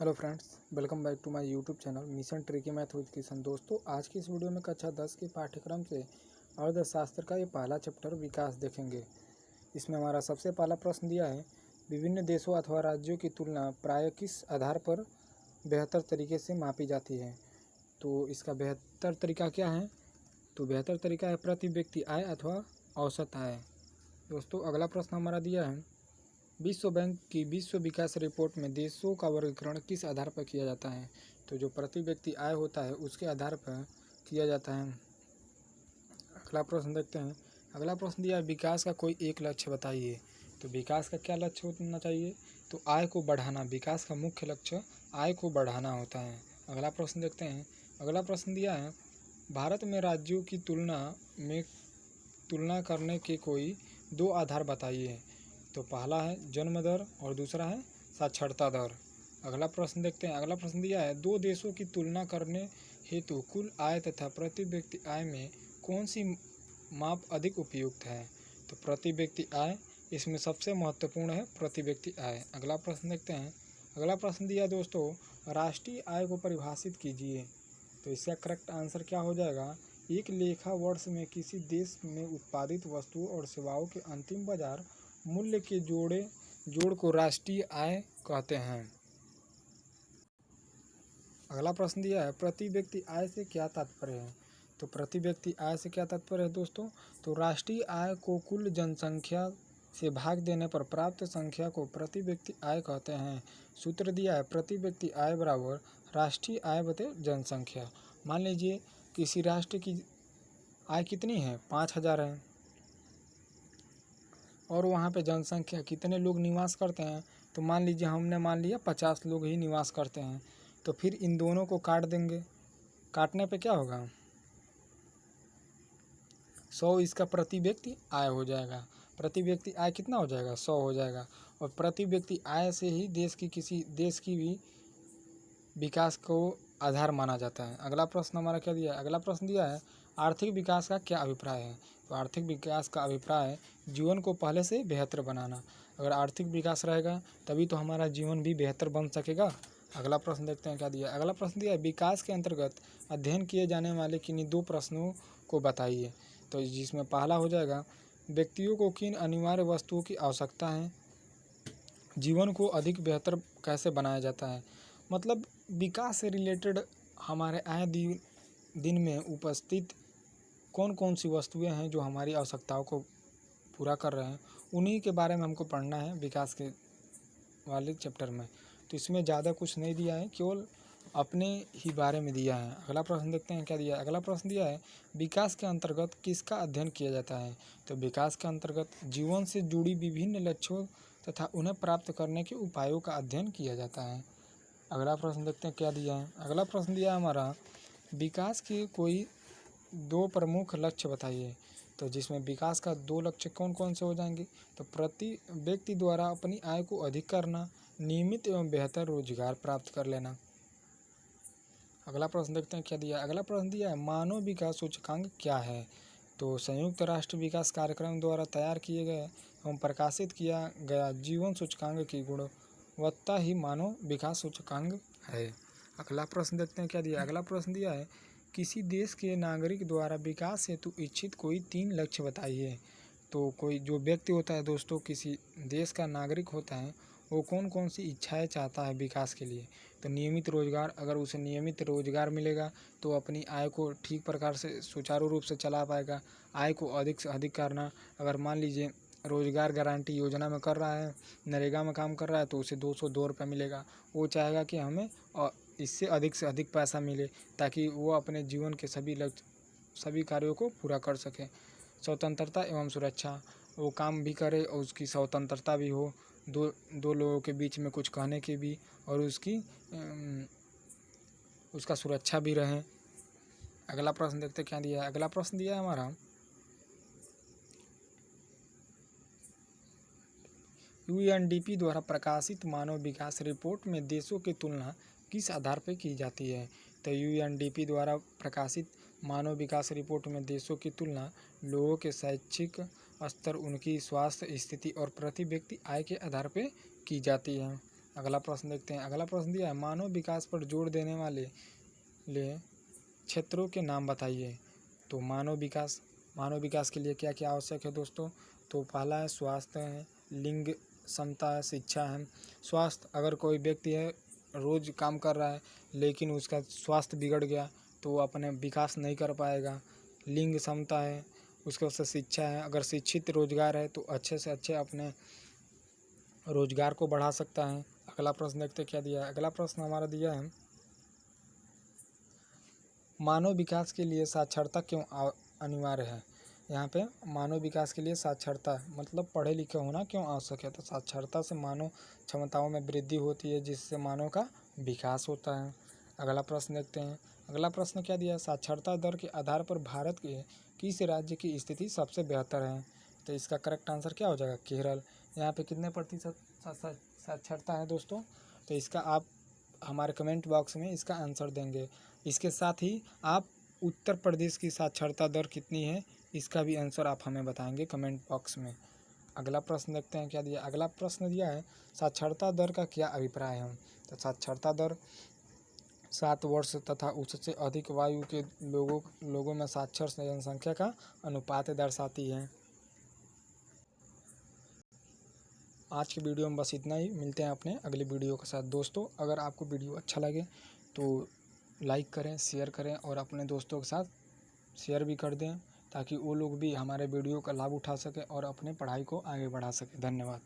Hello friends, welcome back to my YouTube channel mission tricky math with Kishan. दोस्तों, आज की इस वीडियो में कक्षा 10 के पाठ्यक्रम से अर्थशास्त्र का ये पहला चैप्टर विकास देखेंगे। इसमें हमारा सबसे पहला प्रश्न दिया है, विभिन्न देशों अथवा राज्यों की तुलना प्रायः किस आधार पर बेहतर तरीके से मापी जाती है। तो इसका बेहतर तरीका क्या है? तो बेहतर तरीका है प्रति व्यक्ति आय अथवा औसत आय। दोस्तों, अगला प्रश्न हमारा दिया है, विश्व बैंक की विश्व विकास रिपोर्ट में देशों का वर्गीकरण किस आधार पर किया जाता है। तो जो प्रति व्यक्ति आय होता है उसके आधार पर किया जाता है। अगला प्रश्न देखते हैं। अगला प्रश्न दिया है, विकास का कोई एक लक्ष्य बताइए। तो विकास का क्या लक्ष्य होना चाहिए? तो आय को बढ़ाना। विकास का मुख्य लक्ष्य आय को बढ़ाना होता है। अगला प्रश्न देखते हैं। अगला प्रश्न दिया है, भारत में राज्यों की तुलना करने के कोई दो आधार बताइए। तो पहला है जन्म दर और दूसरा है साक्षरता दर। अगला प्रश्न देखते हैं। अगला प्रश्न दिया है, दो देशों की तुलना करने हेतु कुल आय तथा प्रति व्यक्ति आय में कौन सी माप अधिक उपयुक्त है। तो प्रति व्यक्ति आय इसमें सबसे महत्वपूर्ण है प्रति व्यक्ति आय। अगला प्रश्न देखते हैं। अगला प्रश्न दिया दोस्तों, राष्ट्रीय आय को परिभाषित कीजिए। तो इसका करेक्ट आंसर क्या हो जाएगा? एक लेखा वर्ष में किसी देश में उत्पादित वस्तुओं और सेवाओं के अंतिम बाजार मूल्य के जोड़ को राष्ट्रीय आय कहते हैं। अगला प्रश्न दिया है, प्रति व्यक्ति आय से क्या तात्पर्य है। तो प्रति व्यक्ति आय से क्या तात्पर्य है दोस्तों? तो राष्ट्रीय आय को कुल जनसंख्या से भाग देने पर प्राप्त संख्या को प्रति व्यक्ति आय कहते हैं। सूत्र दिया है, प्रति व्यक्ति आय बराबर राष्ट्रीय आय बटे जनसंख्या। मान लीजिए किसी राष्ट्र की आय कितनी है? 5,000 है और वहाँ पे जनसंख्या कितने लोग निवास करते हैं? तो मान लीजिए हमने मान लिया 50 लोग ही निवास करते हैं। तो फिर इन दोनों को काट देंगे। काटने पे क्या होगा? 100 इसका प्रति व्यक्ति आय हो जाएगा। प्रति व्यक्ति आय कितना हो जाएगा? 100 हो जाएगा। और प्रति व्यक्ति आय से ही किसी देश की भी विकास को आधार माना जाता है। अगला प्रश्न हमारा क्या दिया है? अगला प्रश्न दिया है, आर्थिक विकास का क्या अभिप्राय है। तो आर्थिक विकास का अभिप्राय है जीवन को पहले से बेहतर बनाना। अगर आर्थिक विकास रहेगा तभी तो हमारा जीवन भी बेहतर बन सकेगा। अगला प्रश्न देखते हैं क्या दिया है। अगला प्रश्न दिया है, विकास के अंतर्गत अध्ययन किए जाने वाले किन्हीं दो प्रश्नों को बताइए। तो जिसमें पहला हो जाएगा, व्यक्तियों को किन अनिवार्य वस्तुओं की आवश्यकता है। जीवन को अधिक बेहतर कैसे बनाया जाता है। मतलब विकास से रिलेटेड हमारे आए दिन में उपस्थित कौन कौन सी वस्तुएं हैं जो हमारी आवश्यकताओं को पूरा कर रहे हैं, उन्हीं के बारे में हमको पढ़ना है विकास के वाले चैप्टर में। तो इसमें ज़्यादा कुछ नहीं दिया है, केवल अपने ही बारे में दिया है। अगला प्रश्न देखते हैं क्या दिया है। अगला प्रश्न दिया है, विकास के अंतर्गत किसका अध्ययन किया जाता है। तो विकास के अंतर्गत जीवन से जुड़ी विभिन्न लक्ष्यों तथा उन्हें प्राप्त करने के उपायों का अध्ययन किया जाता है। अगला प्रश्न देखते हैं क्या दिया है। अगला प्रश्न दिया है हमारा, विकास के कोई दो प्रमुख लक्ष्य बताइए। तो जिसमें विकास का दो लक्ष्य कौन कौन से हो जाएंगे। तो प्रति व्यक्ति द्वारा अपनी आय को अधिक करना, नियमित एवं बेहतर रोजगार प्राप्त कर लेना। अगला प्रश्न देखते हैं क्या दिया है। अगला प्रश्न दिया है, मानव विकास सूचकांक क्या है। तो संयुक्त राष्ट्र विकास कार्यक्रम द्वारा तैयार किए गए एवं प्रकाशित किया गया जीवन सूचकांक की गुणवत्ता ही मानव विकास सूचकांक है। अगला प्रश्न देखते हैं क्या दिया है। अगला प्रश्न दिया है, किसी देश के नागरिक द्वारा विकास हेतु इच्छित कोई 3 लक्ष्य बताइए। तो कोई जो व्यक्ति होता है दोस्तों, किसी देश का नागरिक होता है, वो कौन कौन सी इच्छाएं चाहता है विकास के लिए। तो नियमित रोजगार, अगर उसे नियमित रोजगार मिलेगा तो अपनी आय को ठीक प्रकार से सुचारू रूप से चला पाएगा। आय को अधिक से अधिक करना, अगर मान लीजिए रोजगार गारंटी योजना में कर रहा है, नरेगा में काम कर रहा है, तो उसे 202 रुपये मिलेगा। वो चाहेगा कि हमें इससे अधिक से अधिक पैसा मिले ताकि वो अपने जीवन के सभी कार्यों को पूरा कर सके। स्वतंत्रता एवं सुरक्षा, वो काम भी करे और उसकी स्वतंत्रता भी हो, दो लोगों के बीच में कुछ कहने की भी, और उसका सुरक्षा भी रहे। अगला प्रश्न देखते क्या दिया है। अगला प्रश्न दिया है हमारा, यूएनडीपी द्वारा प्रकाशित मानव विकास रिपोर्ट में देशों की तुलना किस आधार पर की जाती है। तो यूएनडीपी द्वारा प्रकाशित मानव विकास रिपोर्ट में देशों की तुलना लोगों के शैक्षिक स्तर, उनकी स्वास्थ्य स्थिति और प्रति व्यक्ति आय के आधार पर की जाती है। अगला प्रश्न देखते हैं। अगला प्रश्न दिया है, मानव विकास पर जोर देने वाले क्षेत्रों के नाम बताइए। तो मानव विकास के लिए क्या क्या आवश्यक है दोस्तों? तो पहला है स्वास्थ्य है, लिंग समता है, शिक्षा है। स्वास्थ्य, अगर कोई व्यक्ति है रोज़ काम कर रहा है लेकिन उसका स्वास्थ्य बिगड़ गया तो वो अपने विकास नहीं कर पाएगा। लिंग समता है, उसके बाद शिक्षा है, अगर शिक्षित रोजगार है तो अच्छे से अच्छे अपने रोजगार को बढ़ा सकता है। अगला प्रश्न देखते क्या दिया है। अगला प्रश्न हमारा दिया है, मानव विकास के लिए साक्षरता क्यों अनिवार्य है? यहाँ पे मानव विकास के लिए साक्षरता मतलब पढ़े लिखे होना क्यों आवश्यक है? तो साक्षरता से मानव क्षमताओं में वृद्धि होती है जिससे मानव का विकास होता है। अगला प्रश्न देखते हैं। अगला प्रश्न क्या दिया है, साक्षरता दर के आधार पर भारत के किस राज्य की स्थिति सबसे बेहतर है? तो इसका करेक्ट आंसर क्या हो जाएगा? केरल। यहाँ पे कितने प्रतिशत साक्षरता है दोस्तों? तो इसका आप हमारे कमेंट बॉक्स में इसका आंसर देंगे। इसके साथ ही आप उत्तर प्रदेश की साक्षरता दर कितनी है इसका भी आंसर आप हमें बताएंगे कमेंट बॉक्स में। अगला प्रश्न देखते हैं क्या दिया। अगला प्रश्न दिया है, साक्षरता दर का क्या अभिप्राय है? तो साक्षरता दर 7 वर्ष तथा उससे अधिक आयु के लोगों में साक्षर जनसंख्या का अनुपात दर्शाती है। आज की वीडियो में बस इतना ही। मिलते हैं अपने अगली वीडियो के साथ। दोस्तों अगर आपको वीडियो अच्छा लगे तो लाइक करें, शेयर करें और अपने दोस्तों के साथ शेयर भी कर दें ताकि वो लोग भी हमारे वीडियो का लाभ उठा सकें और अपने पढ़ाई को आगे बढ़ा सकें। धन्यवाद।